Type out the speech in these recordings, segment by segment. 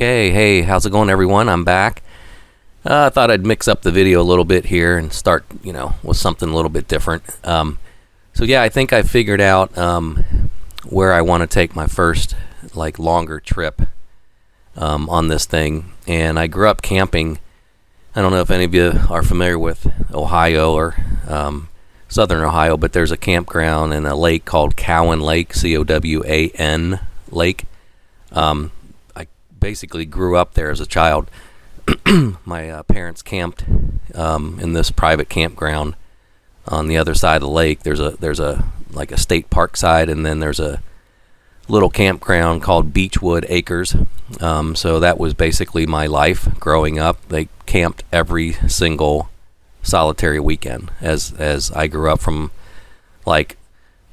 Okay, hey, how's it going, everyone? I'm back. I thought I'd mix up the video a little bit here and start, with something a little bit different. I think I figured out where I want to take my first, longer trip on this thing. And I grew up camping. I don't know if any of you are familiar with Ohio or Southern Ohio, but there's a campground and a lake called Cowan Lake, C-O-W-A-N Lake. I basically grew up there as a child. My parents camped in this private campground on the other side of the lake. There's a state park side, and then there's a little campground called Beechwood Acres. So that was basically my life growing up. They camped every single solitary weekend as I grew up, from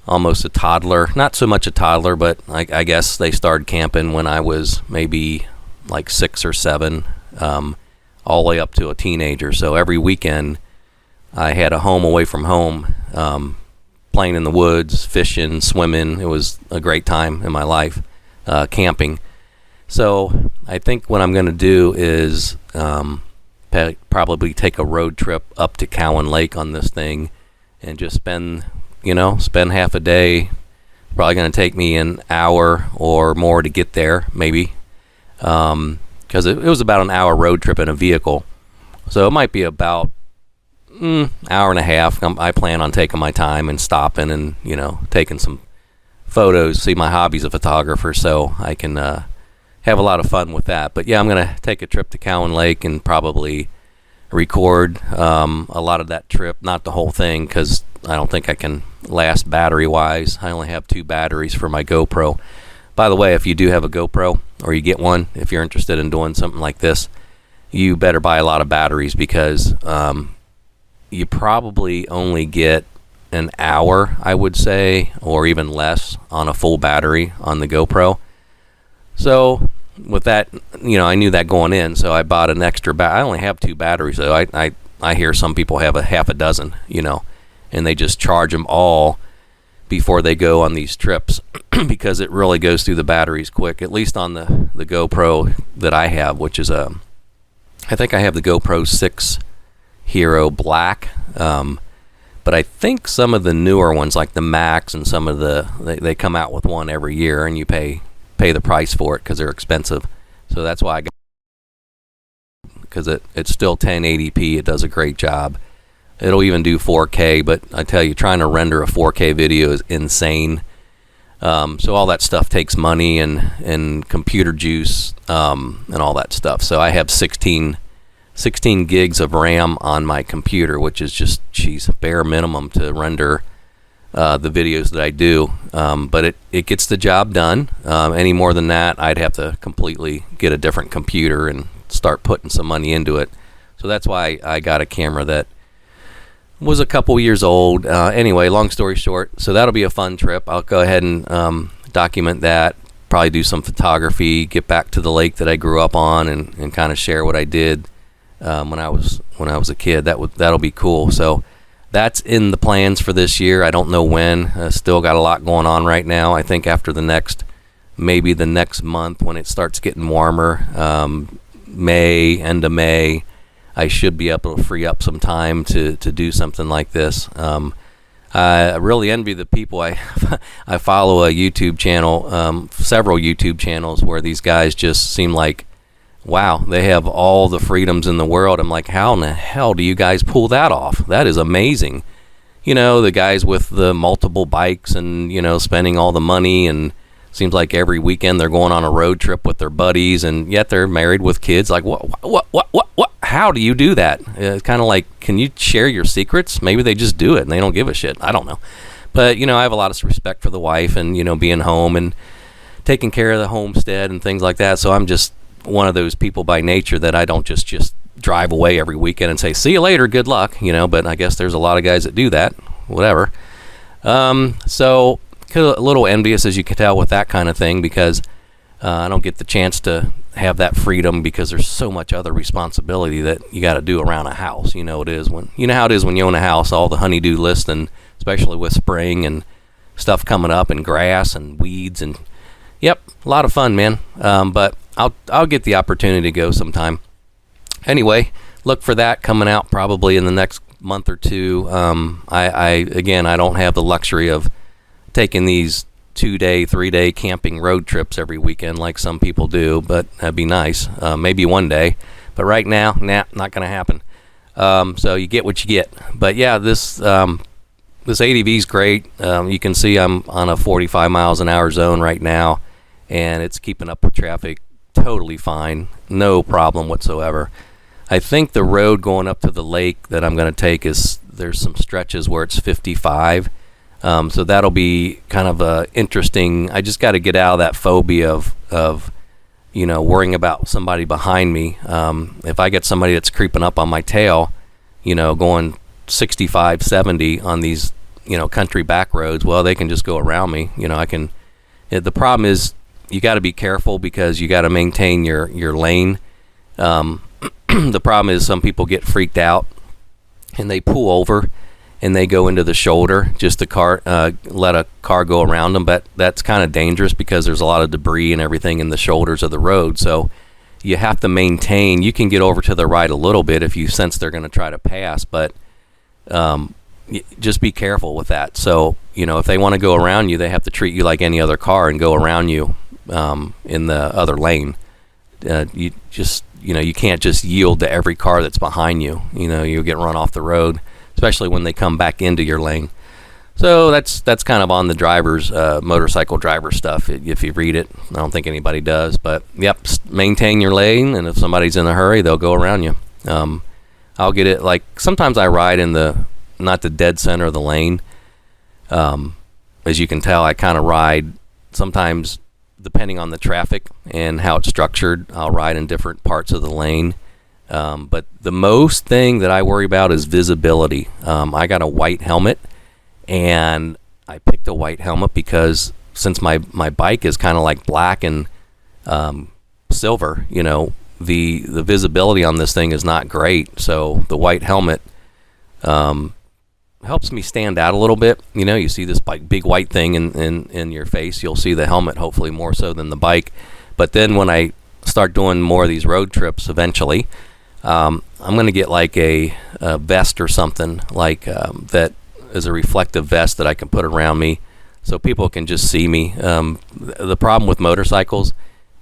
almost a toddler, not so much a toddler, but I guess they started camping when I was maybe 6 or 7, all the way up to a teenager. So every weekend I had a home away from home, playing in the woods, fishing, swimming. It was a great time in my life, camping. So I think what I'm going to do is probably take a road trip up to Cowan Lake on this thing and just spend half a day. Probably going to take me an hour or more to get there, maybe, because it was about an hour road trip in a vehicle. So it might be about hour and a half. I plan on taking my time and stopping and taking some photos. See, my hobby's a photographer, so I can have a lot of fun with that. But yeah, I'm going to take a trip to Cowan Lake and probably record a lot of that trip. Not the whole thing, because I don't think I can last battery-wise. I only have 2 batteries for my GoPro. By the way, if you do have a GoPro, or you get one, if you're interested in doing something like this, you better buy a lot of batteries, because you probably only get an hour, I would say, or even less on a full battery on the GoPro. So with that, I knew that going in, so I bought an extra I only have 2 batteries, so I hear some people have a half a dozen, and they just charge them all before they go on these trips because it really goes through the batteries quick, at least on the GoPro that I have, which is I think I have the GoPro 6 Hero Black, but I think some of the newer ones, like the Max and some of they come out with one every year, and you pay the price for it because they're expensive. So that's why I got, because it's still 1080p. It does a great job. It'll even do 4K, but I tell you, trying to render a 4K video is insane. So all that stuff takes money and computer juice and all that stuff. So I have 16 gigs of RAM on my computer, which is just, bare minimum to render the videos that I do. But it gets the job done. Any more than that, I'd have to completely get a different computer and start putting some money into it. So that's why I got a camera that was a couple years old. Anyway, long story short, so that'll be a fun trip. I'll go ahead and document that, probably do some photography, get back to the lake that I grew up on, and kind of share what I did when I was a kid. That'll be cool. So that's in the plans for this year. I don't know when. Still got a lot going on right now. I think after maybe the next month, when it starts getting warmer, end of May, I should be able to free up some time to do something like this. I really envy the people. I follow a YouTube channel, several YouTube channels, where these guys just seem like, wow, they have all the freedoms in the world. I'm like, how in the hell do you guys pull that off? That is amazing. The guys with the multiple bikes and, spending all the money, and seems like every weekend they're going on a road trip with their buddies, and yet they're married with kids. Like, what? How do you do that? It's kind of like, can you share your secrets? Maybe they just do it and they don't give a shit. I don't know. But, I have a lot of respect for the wife and, being home and taking care of the homestead and things like that. So I'm just one of those people by nature that I don't just drive away every weekend and say, see you later, good luck, but I guess there's a lot of guys that do that, whatever. So a little envious, as you can tell, with that kind of thing, because I don't get the chance to have that freedom because there's so much other responsibility that you got to do around a house. How it is when you own a house, all the honey-do list, and especially with spring and stuff coming up and grass and weeds and, yep, a lot of fun, man. But I'll get the opportunity to go sometime. Anyway, look for that coming out probably in the next month or two. I don't have the luxury of taking these 2-day, 3-day camping road trips every weekend like some people do, but that'd be nice. Maybe one day, but right now, not going to happen. So you get what you get. But yeah, this ADV is great. You can see I'm on a 45 miles an hour zone right now, and it's keeping up with traffic totally fine, no problem whatsoever. I think the road going up to the lake that I'm going to take there's some stretches where it's 55. So that'll be kind of interesting. I just got to get out of that phobia of worrying about somebody behind me. If I get somebody that's creeping up on my tail, going 65, 70 on these, country back roads, well, they can just go around me. The problem is you got to be careful because you got to maintain your lane. The problem is some people get freaked out and they pull over and they go into the shoulder just to let a car go around them. But that's kind of dangerous because there's a lot of debris and everything in the shoulders of the road. So you have to maintain. You can get over to the right a little bit if you sense they're going to try to pass, but just be careful with that. So, if they want to go around you, they have to treat you like any other car and go around you in the other lane. You can't just yield to every car that's behind you. You'll get run off the road, especially when they come back into your lane. So that's kind of on the driver's motorcycle driver stuff. If you read it, I don't think anybody does, but yep, maintain your lane, and if somebody's in a hurry, they'll go around you. I'll get it. Like sometimes I ride in not the dead center of the lane. As you can tell, I kind of ride sometimes depending on the traffic and how it's structured. I'll ride in different parts of the lane. But the most thing that I worry about is visibility. I got a white helmet, and I picked a white helmet because since my bike is kind of like black and silver, the visibility on this thing is not great. So the white helmet helps me stand out a little bit. You see this big white thing in your face. You'll see the helmet hopefully more so than the bike. But then when I start doing more of these road trips eventually, I'm going to get like a vest or something like that is a reflective vest that I can put around me so people can just see me. The problem with motorcycles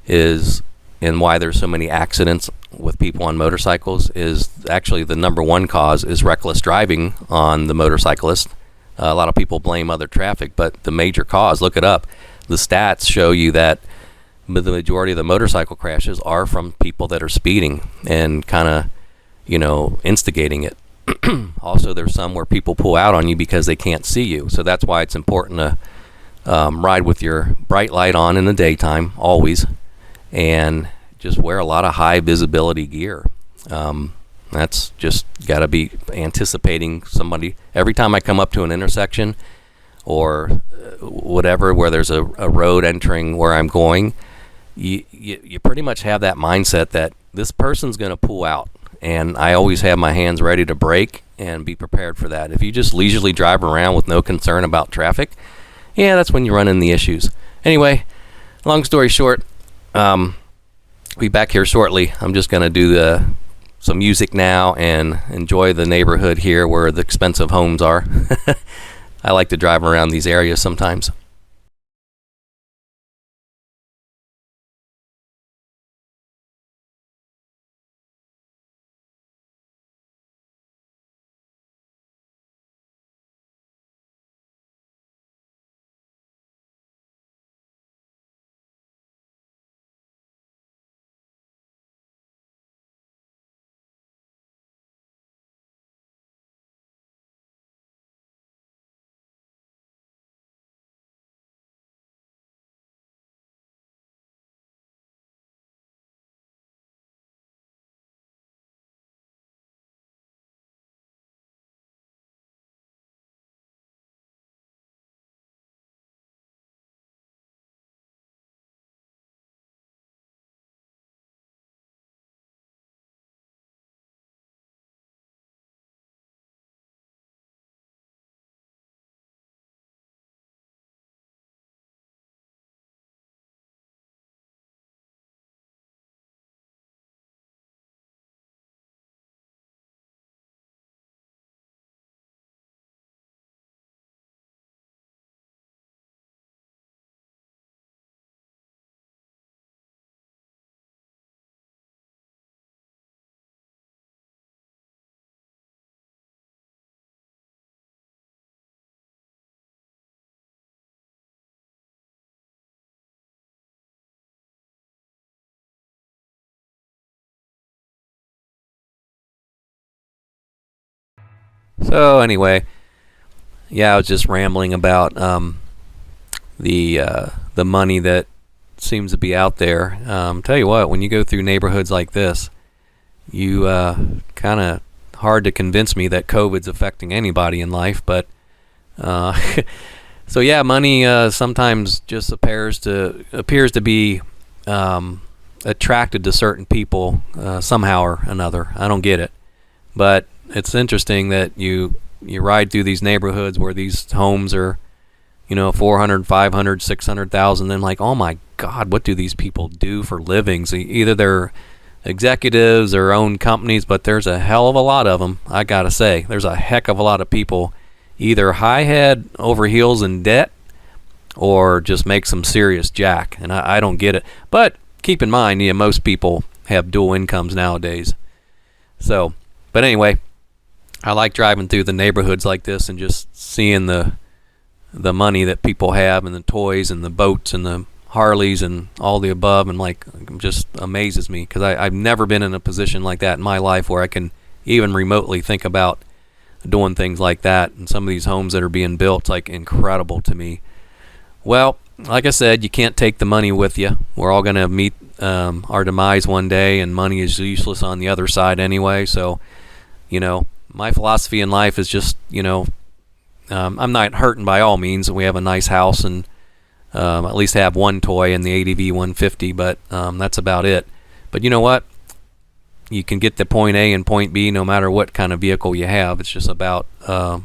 is, and why there's so many accidents with people on motorcycles, is actually the number one cause is reckless driving on the motorcyclist. A lot of people blame other traffic, but the major cause, look it up, the stats show you that the majority of the motorcycle crashes are from people that are speeding and kind of, instigating it. Also, there's some where people pull out on you because they can't see you. So that's why it's important to ride with your bright light on in the daytime, always, and just wear a lot of high visibility gear. That's just got to be anticipating somebody. Every time I come up to an intersection or whatever where there's a road entering where I'm going, you pretty much have that mindset that this person's going to pull out. And I always have my hands ready to brake and be prepared for that. If you just leisurely drive around with no concern about traffic, yeah, that's when you run into the issues. Anyway, long story short, be back here shortly. I'm just going to do some music now and enjoy the neighborhood here where the expensive homes are. I like to drive around these areas sometimes. So anyway, yeah, I was just rambling about the money that seems to be out there. Tell you what, when you go through neighborhoods like this, you kind of hard to convince me that COVID's affecting anybody in life, but so yeah, money sometimes just appears to be attracted to certain people somehow or another. I don't get it, but it's interesting that you ride through these neighborhoods where these homes are, 400, 500, 600,000. Then like, oh my God, what do these people do for livings? Either they're executives or own companies, but there's a hell of a lot of them. I gotta say, there's a heck of a lot of people either high head over heels in debt or just make some serious jack, and I don't get it. But keep in mind, most people have dual incomes nowadays. So, but anyway, I like driving through the neighborhoods like this and just seeing the money that people have and the toys and the boats and the Harleys and all the above, and like, it just amazes me because I've never been in a position like that in my life where I can even remotely think about doing things like that. And some of these homes that are being built, it's like incredible to me. Well, like I said, you can't take the money with you. We're all going to meet our demise one day, and money is useless on the other side anyway. So, my philosophy in life is just, I'm not hurting by all means. We have a nice house and at least have one toy in the ADV 150, but that's about it. But you know what? You can get to point A and point B no matter what kind of vehicle you have. It's just about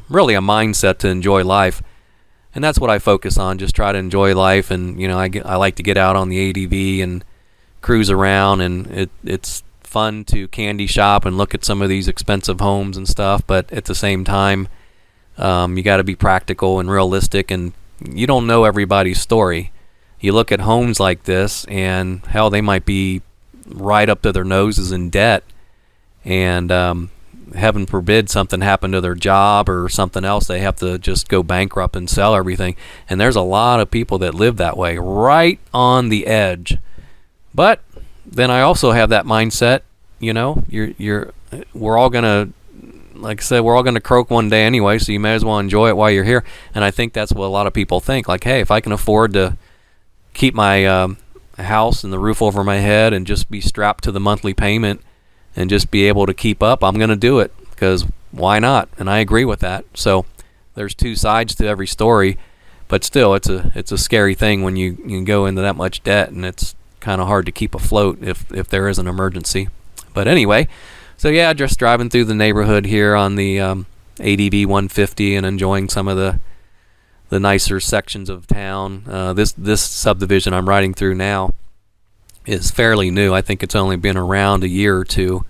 really a mindset to enjoy life. And that's what I focus on, just try to enjoy life. And, I like to get out on the ADV and cruise around, and it's fun to candy shop and look at some of these expensive homes and stuff. But at the same time, you got to be practical and realistic, and you don't know everybody's story. You look at homes like this, and hell, they might be right up to their noses in debt, and heaven forbid something happened to their job or something else, they have to just go bankrupt and sell everything. And there's a lot of people that live that way, right on the edge. But then I also have that mindset, we're all gonna, like I said, we're all gonna croak one day anyway, so you may as well enjoy it while you're here. And I think that's what a lot of people think, like, hey, if I can afford to keep my house and the roof over my head and just be strapped to the monthly payment and just be able to keep up, I'm going to do it, because why not? And I agree with that. So there's two sides to every story, but still, it's a scary thing when you go into that much debt, and it's kind of hard to keep afloat if there is an emergency. But anyway, so yeah, just driving through the neighborhood here on the ADV 150 and enjoying some of the nicer sections of town. This subdivision I'm riding through now is fairly new. I think it's only been around a year or two,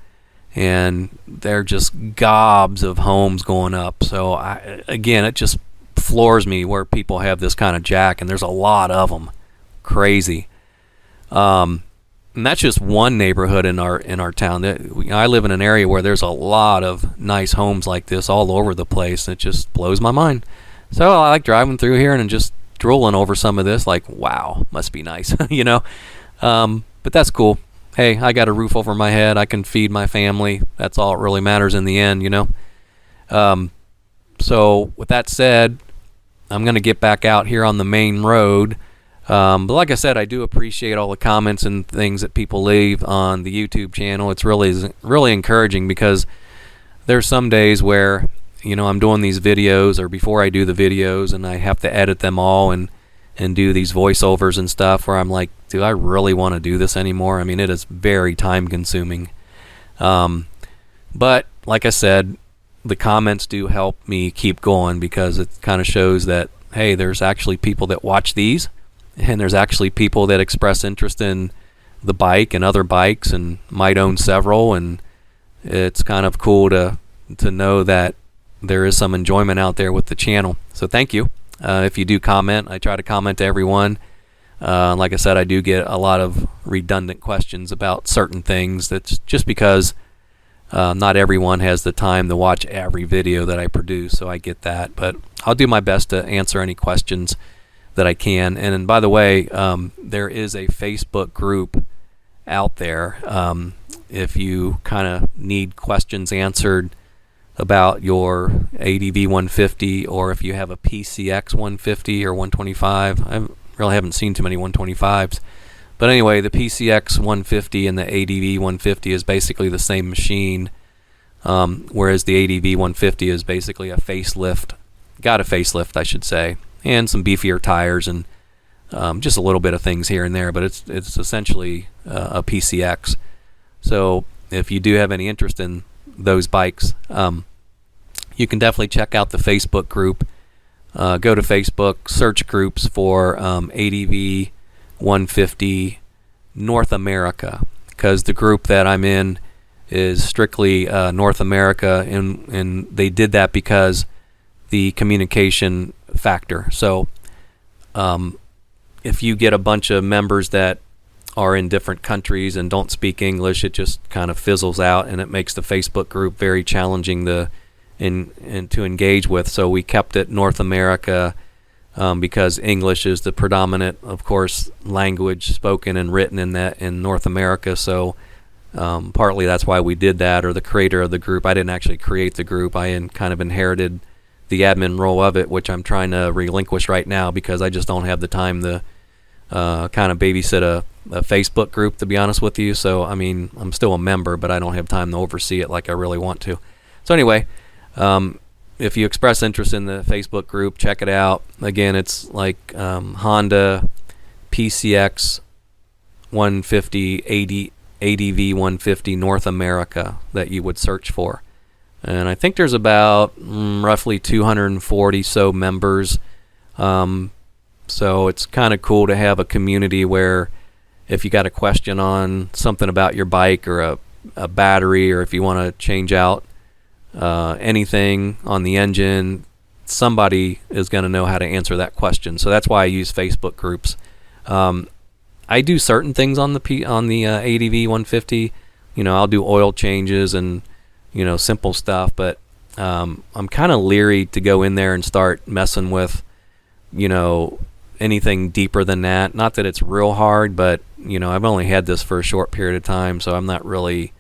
and they're just gobs of homes going up. So again, it just floors me where people have this kind of jack, and there's a lot of them. Crazy. And that's just one neighborhood in our town. I live in an area where there's a lot of nice homes like this all over the place, and it just blows my mind. So I like driving through here and just drooling over some of this, like, wow, must be nice, But that's cool. Hey, I got a roof over my head. I can feed my family. That's all that really matters in the end, So with that said, I'm going to get back out here on the main road. But like I said, I do appreciate all the comments and things that people leave on the YouTube channel. It's really encouraging, because there's some days where I'm doing these videos, or before I do the videos, and I have to edit them all and do these voiceovers and stuff, where I'm like, do I really want to do this anymore? I mean, it is very time consuming. But like I said, the comments do help me keep going, because it kind of shows that, hey, there's actually people that watch these, and there's actually people that express interest in the bike and other bikes and might own several, and it's kind of cool to know that there is some enjoyment out there with the channel. So thank you. If you do comment, I try to comment to everyone. Like I said, I do get a lot of redundant questions about certain things. That's just because not everyone has the time to watch every video that I produce, so I get that. But I'll do my best to answer any questions that I can. And by the way, there is a Facebook group out there. If you kind of need questions answered about your ADV 150, or if you have a PCX 150 or 125. I really haven't seen too many 125s. But anyway, the PCX 150 and the ADV 150 is basically the same machine, whereas the ADV 150 is basically a facelift. Got a facelift, I should say, and some beefier tires and just a little bit of things here and there, but it's essentially a PCX. So if you do have any interest in those bikes, you can definitely check out the Facebook group. Go to Facebook, search groups for ADV 150 North America, because the group that I'm in is strictly North America, and they did that because the communication factor. So if you get a bunch of members that are in different countries and don't speak English, it just kind of fizzles out, and it makes the Facebook group very challenging to engage with. So we kept it North America because English is the predominant, of course, language spoken and written in North America. So partly that's why we did that, or the creator of the group. I didn't actually create the group. I kind of inherited the admin role of it, which I'm trying to relinquish right now because I just don't have the time to kind of babysit a Facebook group, to be honest with you. So, I mean, I'm still a member, but I don't have time to oversee it like I really want to. So anyway, if you express interest in the Facebook group, check it out. Again, it's like Honda PCX 150 ADV 150 North America that you would search for. And I think there's about roughly 240 so members. So it's kind of cool to have a community where if you got a question on something about your bike or a battery, or if you want to change out anything on the engine, somebody is going to know how to answer that question. So that's why I use Facebook groups. I do certain things on the ADV 150. I'll do oil changes and simple stuff, but I'm kind of leery to go in there and start messing with anything deeper than that. Not that it's real hard, but I've only had this for a short period of time, so I'm not really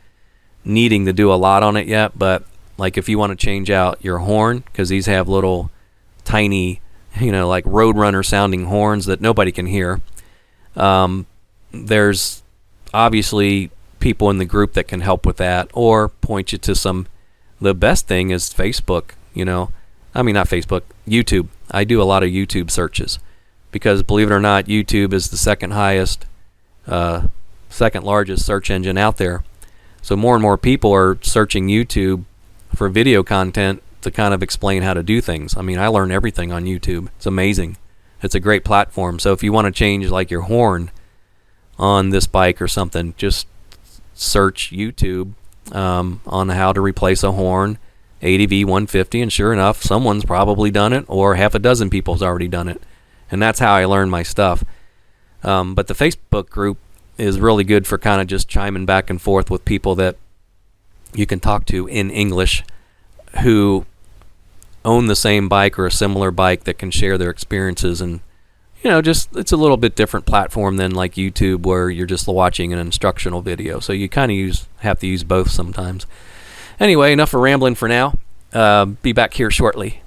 needing to do a lot on it yet. But like if you want to change out your horn, because these have little tiny like Roadrunner sounding horns that nobody can hear, there's obviously people in the group that can help with that, or point you to the best thing is Facebook. Not Facebook, YouTube. I do a lot of YouTube searches because, believe it or not, YouTube is the second largest search engine out there. So more and more people are searching YouTube for video content to kind of explain how to do things. I learn everything on YouTube. It's amazing. It's a great platform. So if you want to change like your horn on this bike or something, just search YouTube on how to replace a horn, ADV 150, and sure enough, someone's probably done it, or half a dozen people's already done it. And that's how I learn my stuff. But the Facebook group is really good for kind of just chiming back and forth with people that you can talk to in English who own the same bike or a similar bike that can share their experiences. And just it's a little bit different platform than like YouTube, where you're just watching an instructional video. So you kind of have to use both sometimes. Anyway, enough of rambling for now. Be back here shortly.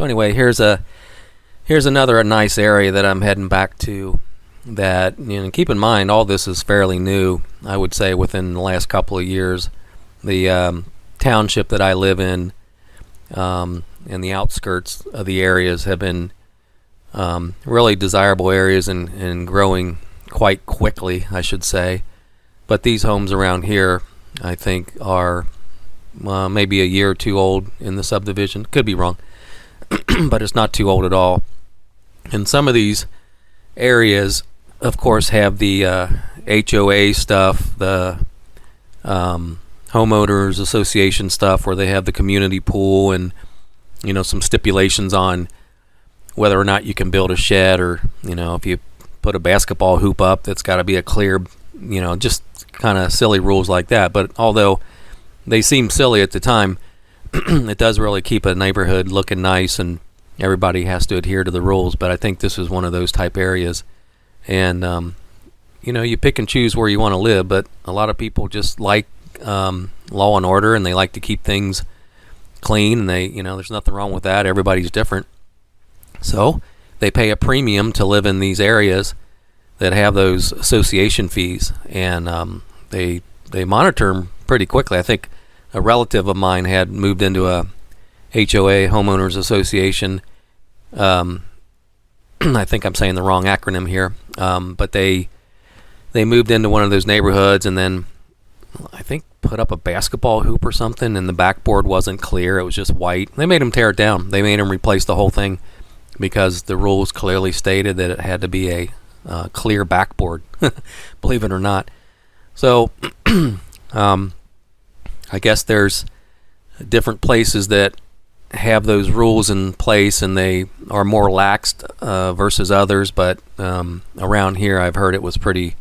So anyway, here's another nice area that I'm heading back to. That, keep in mind, all this is fairly new. I would say within the last couple of years, the township that I live in and the outskirts of the areas have been really desirable areas and growing quite quickly, I should say. But these homes around here, I think, are maybe a year or two old in the subdivision. Could be wrong, but it's not too old at all. And some of these areas, of course, have the HOA stuff, the homeowners association stuff, where they have the community pool and some stipulations on whether or not you can build a shed, or if you put a basketball hoop up, that's got to be a clear, just kind of silly rules like that. But although they seem silly at the time, it does really keep a neighborhood looking nice, and everybody has to adhere to the rules. But I think this is one of those type areas. And you pick and choose where you want to live, but a lot of people just like law and order, and they like to keep things clean, and they there's nothing wrong with that. Everybody's different, so they pay a premium to live in these areas that have those association fees, and they monitor them pretty quickly. I think a relative of mine had moved into a HOA, homeowners association. I think I'm saying the wrong acronym here, but they moved into one of those neighborhoods, and then I think put up a basketball hoop or something, and the backboard wasn't clear. It was just white. They made him tear it down. They made him replace the whole thing because the rules clearly stated that it had to be a clear backboard, believe it or not. So I guess there's different places that have those rules in place, and they are more laxed versus others, but around here I've heard it was pretty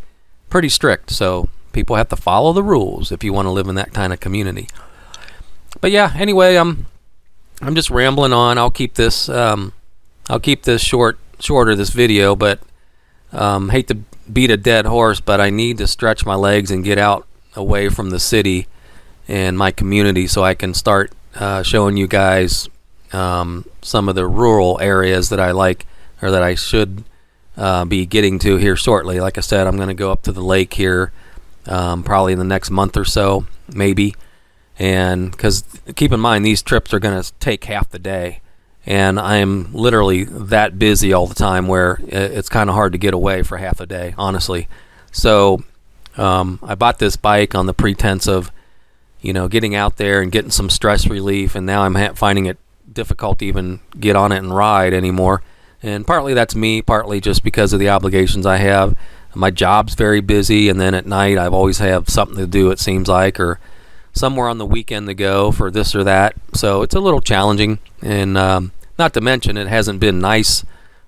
strict. So people have to follow the rules if you want to live in that kind of community. But yeah, anyway, I'm just rambling on. I'll keep this shorter, this video, but hate to beat a dead horse, but I need to stretch my legs and get out away from the city and my community so I can start showing you guys some of the rural areas that I like, or that I should be getting to here shortly. Like I said, I'm going to go up to the lake here probably in the next month or so, maybe. And because keep in mind, these trips are going to take half the day, and I'm literally that busy all the time where it's kind of hard to get away for half a day, honestly. So I bought this bike on the pretense of getting out there and getting some stress relief, and now I'm finding it difficult to even get on it and ride anymore. And partly that's me, partly just because of the obligations I have. My job's very busy, and then at night I've always have something to do, it seems like, or somewhere on the weekend to go for this or that. So it's a little challenging, and not to mention it hasn't been nice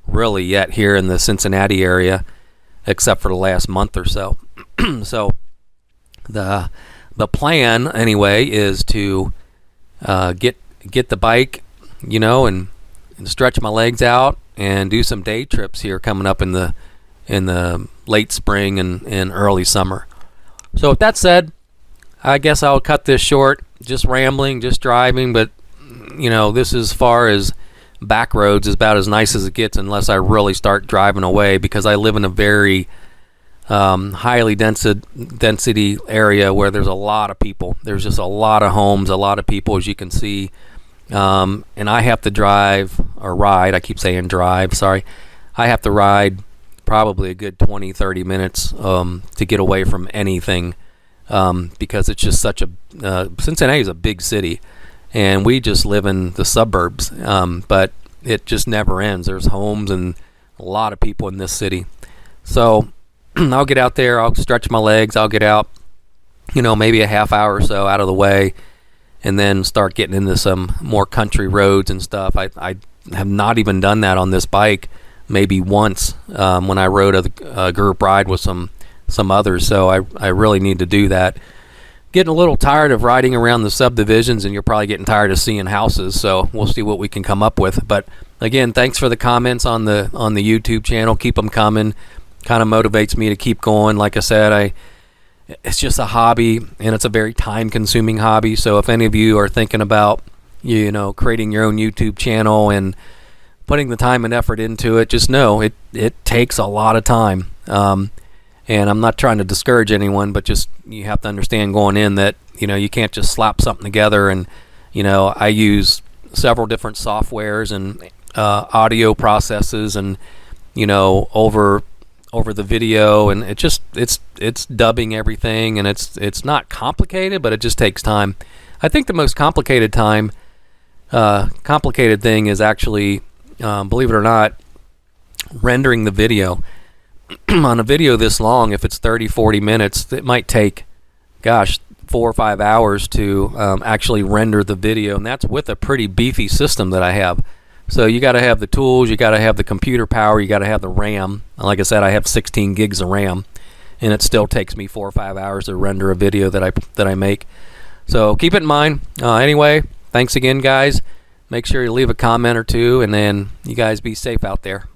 really yet here in the Cincinnati area, except for the last month or so. So the plan anyway is to get the bike, and stretch my legs out and do some day trips here coming up in the late spring and early summer. So with that said, I guess I'll cut this short. Just rambling, just driving, but this, as far as back roads, is about as nice as it gets unless I really start driving away, because I live in a very highly density area where there's a lot of people. There's just a lot of homes, a lot of people, as you can see. And I have to drive or ride. I keep saying drive, sorry. I have to ride probably a good 20-30 minutes to get away from anything, because it's just such a Cincinnati is a big city, and we just live in the suburbs, but it just never ends. There's homes and a lot of people in this city. So I'll get out there, I'll stretch my legs, I'll get out, maybe a half hour or so out of the way, and then start getting into some more country roads and stuff. I have not even done that on this bike, maybe once when I rode a group ride with some others. So I really need to do that. Getting a little tired of riding around the subdivisions, and you're probably getting tired of seeing houses. So we'll see what we can come up with. But again, thanks for the comments on the YouTube channel. Keep them coming. Kind of motivates me to keep going. Like I said, it's just a hobby, and it's a very time-consuming hobby. So if any of you are thinking about, creating your own YouTube channel and putting the time and effort into it, just know it takes a lot of time. And I'm not trying to discourage anyone, but just you have to understand going in that, you can't just slap something together. And, I use several different softwares and audio processes and, over the video, and it's dubbing everything, and it's not complicated, but it just takes time. I think the most complicated thing is actually, believe it or not, rendering the video. On a video this long, if it's 30-40 minutes, it might take 4 or 5 hours to actually render the video, and that's with a pretty beefy system that I have. So you got to have the tools, you got to have the computer power, you got to have the RAM. Like I said, I have 16 gigs of RAM, and it still takes me 4 or 5 hours to render a video that I make. So keep it in mind. Anyway, thanks again, guys. Make sure you leave a comment or two, and then you guys be safe out there.